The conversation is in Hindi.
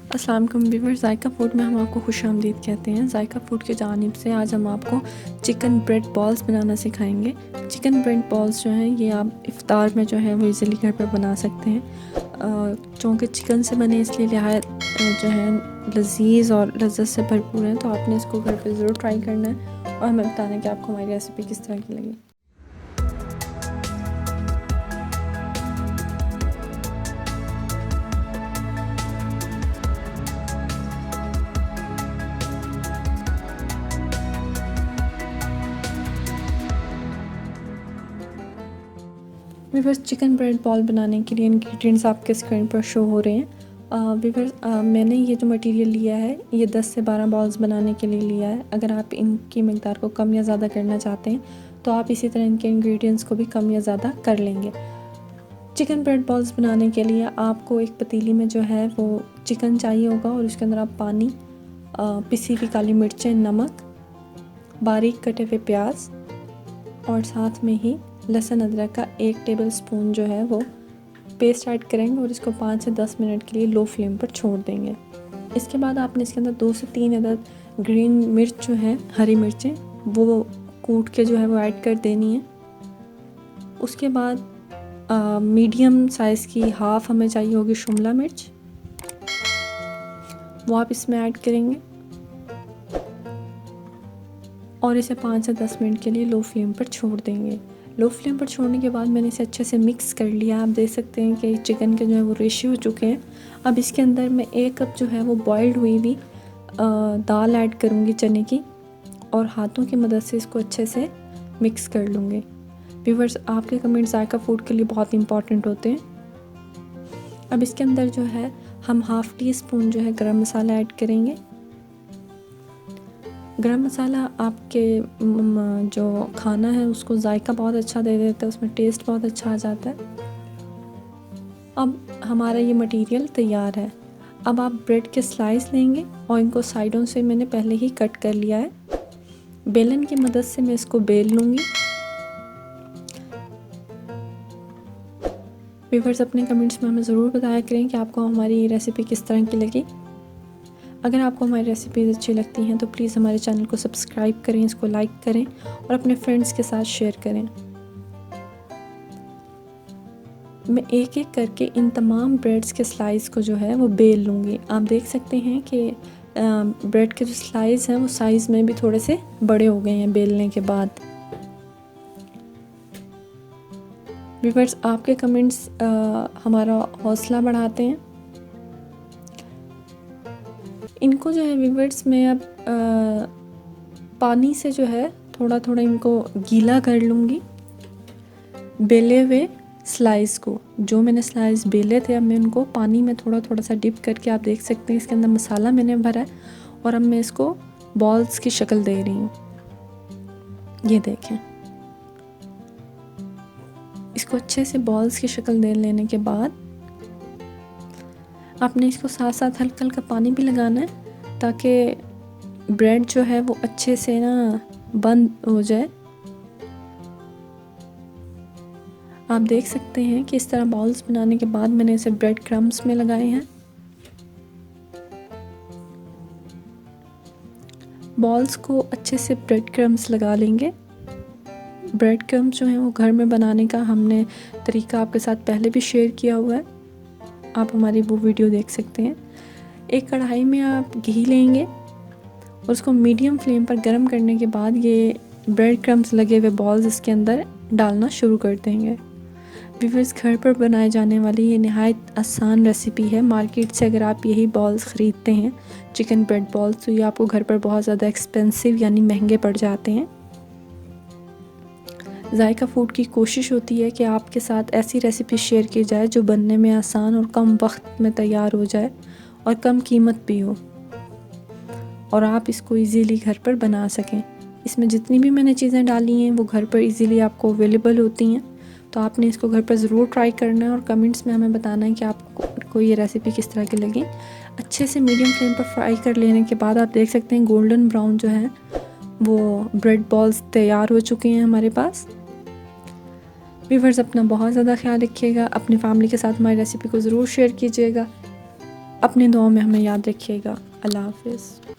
अस्सलाम वालेकुम व्यूअर्स, जायका फूड में हम आपको खुशामदीद कहते हैं। जायका फूड की जानिब से आज हम आपको चिकन ब्रेड बॉल्स बनाना सिखाएंगे। चिकन ब्रेड बॉल्स जो हैं ये आप इफ्तार में जो है वो इजीली घर पर बना सकते हैं। चूँकि चिकन से बने इसलिए जो है लजीज़ और लज्जत से भरपूर हैं, तो आपने इसको घर पर ज़रूर ट्राई करना है और हमें बताना है कि आपको हमारी रेसिपी किस तरह की लगी। व्यूअर्स, चिकन ब्रेड बॉल बनाने के लिए इंग्रेडिएंट्स आपके स्क्रीन पर शो हो रहे हैं। व्यूअर्स, मैंने ये जो मटेरियल लिया है ये 10 से 12 बॉल्स बनाने के लिए लिया है। अगर आप इनकी मिक़दार को कम या ज़्यादा करना चाहते हैं तो आप इसी तरह इनके इंग्रेडिएंट्स को भी कम या ज़्यादा कर लेंगे। चिकन ब्रेड बॉल्स बनाने के लिए आपको एक पतीली में जो है वो चिकन चाहिए होगा और उसके अंदर आप पानी, पिसी हुई काली मिर्चें, नमक, बारीक कटे हुए प्याज और साथ में ही लहसुन अदरक का 1 टेबल स्पून जो है वो पेस्ट ऐड करेंगे और इसको 5 से 10 मिनट के लिए लो फ्लेम पर छोड़ देंगे। इसके बाद आपने इसके अंदर 2 से 3 अदद ग्रीन मिर्च जो है, हरी मिर्चें, वो कूट के जो है वो ऐड कर देनी है। उसके बाद मीडियम साइज़ की हाफ़ हमें चाहिए होगी शिमला मिर्च, वो आप इसमें ऐड करेंगे और इसे 5 से 10 मिनट के लिए लो फ्लेम पर छोड़ देंगे। लो फ्लेम पर छोड़ने के बाद मैंने इसे अच्छे से मिक्स कर लिया। आप देख सकते हैं कि चिकन के जो है वो रेशे हो चुके हैं। अब इसके अंदर मैं 1 कप जो है वो बॉइल्ड हुई हुई दाल ऐड करूँगी चने की और हाथों की मदद से इसको अच्छे से मिक्स कर लूँगी। व्यूअर्स, आपके कमेंट जायका फूड के लिए बहुत इंपॉर्टेंट होते हैं। अब इसके अंदर जो है हम हाफ़ टी स्पून जो है गरम मसाला ऐड करेंगे। गरम मसाला आपके जो खाना है उसको जायका बहुत अच्छा दे देता है, उसमें टेस्ट बहुत अच्छा आ जाता है। अब हमारा ये मटेरियल तैयार है। अब आप ब्रेड के स्लाइस लेंगे और इनको साइडों से मैंने पहले ही कट कर लिया है। बेलन की मदद से मैं इसको बेल लूँगी। व्यूअर्स, अपने कमेंट्स में हमें ज़रूर बताया करें कि आपको हमारी ये रेसिपी किस तरह की लगी। अगर आपको हमारी रेसिपीज़ अच्छी लगती हैं तो प्लीज़ हमारे चैनल को सब्सक्राइब करें, इसको लाइक करें और अपने फ्रेंड्स के साथ शेयर करें। मैं एक एक करके इन तमाम ब्रेड्स के स्लाइस को जो है वो बेल लूँगी। आप देख सकते हैं कि ब्रेड के जो स्लाइस हैं वो साइज़ में भी थोड़े से बड़े हो गए हैं बेलने के बाद। व्यूअर्स, आपके कमेंट्स हमारा हौसला बढ़ाते हैं। इनको जो है व्यूअर्स मैं अब पानी से जो है थोड़ा थोड़ा इनको गीला कर लूँगी। बेले हुए स्लाइस को, जो मैंने स्लाइस बेले थे, अब मैं उनको पानी में थोड़ा थोड़ा सा डिप करके, आप देख सकते हैं इसके अंदर मसाला मैंने भरा है और अब मैं इसको बॉल्स की शक्ल दे रही हूँ। ये देखें, इसको अच्छे से बॉल्स की शक्ल दे लेने के बाद आपने इसको साथ साथ हल्का हल्का पानी भी लगाना है ताकि ब्रेड जो है वो अच्छे से ना बंद हो जाए। आप देख सकते हैं कि इस तरह बॉल्स बनाने के बाद मैंने इसे ब्रेड क्रम्स में लगाए हैं। बॉल्स को अच्छे से ब्रेड क्रम्स लगा लेंगे। ब्रेड क्रम्स जो हैं वो घर में बनाने का हमने तरीका आपके साथ पहले भी शेयर किया हुआ है, आप हमारी वो वीडियो देख सकते हैं। एक कढ़ाई में आप घी लेंगे और उसको मीडियम फ्लेम पर गर्म करने के बाद ये ब्रेड क्रम्स लगे हुए बॉल्स इसके अंदर डालना शुरू कर देंगे। व्यूअर्स, घर पर बनाए जाने वाली ये नहायत आसान रेसिपी है। मार्केट से अगर आप यही बॉल्स ख़रीदते हैं, चिकन ब्रेड बॉल्स, तो ये आपको घर पर बहुत ज़्यादा एक्सपेंसिव यानी महंगे पड़ जाते हैं। जायका फूड की कोशिश होती है कि आपके साथ ऐसी रेसिपी शेयर की जाए जो बनने में आसान और कम वक्त में तैयार हो जाए और कम कीमत भी हो और आप इसको इजीली घर पर बना सकें। इसमें जितनी भी मैंने चीज़ें डाली हैं वो घर पर इजीली आपको अवेलेबल होती हैं, तो आपने इसको घर पर ज़रूर ट्राई करना है और कमेंट्स में हमें बताना है कि आपको ये रेसिपी किस तरह की लगी। अच्छे से मीडियम फ्लेम पर फ्राई कर लेने के बाद आप देख सकते हैं गोल्डन ब्राउन जो है वो ब्रेड बॉल्स तैयार हो चुके हैं हमारे पास। व्यूअर्स, अपना बहुत ज़्यादा ख्याल रखिएगा, अपनी फैमिली के साथ हमारी रेसिपी को ज़रूर शेयर कीजिएगा। अपने दुआओं में हमें याद रखिएगा। अल्लाह हाफ़िज़।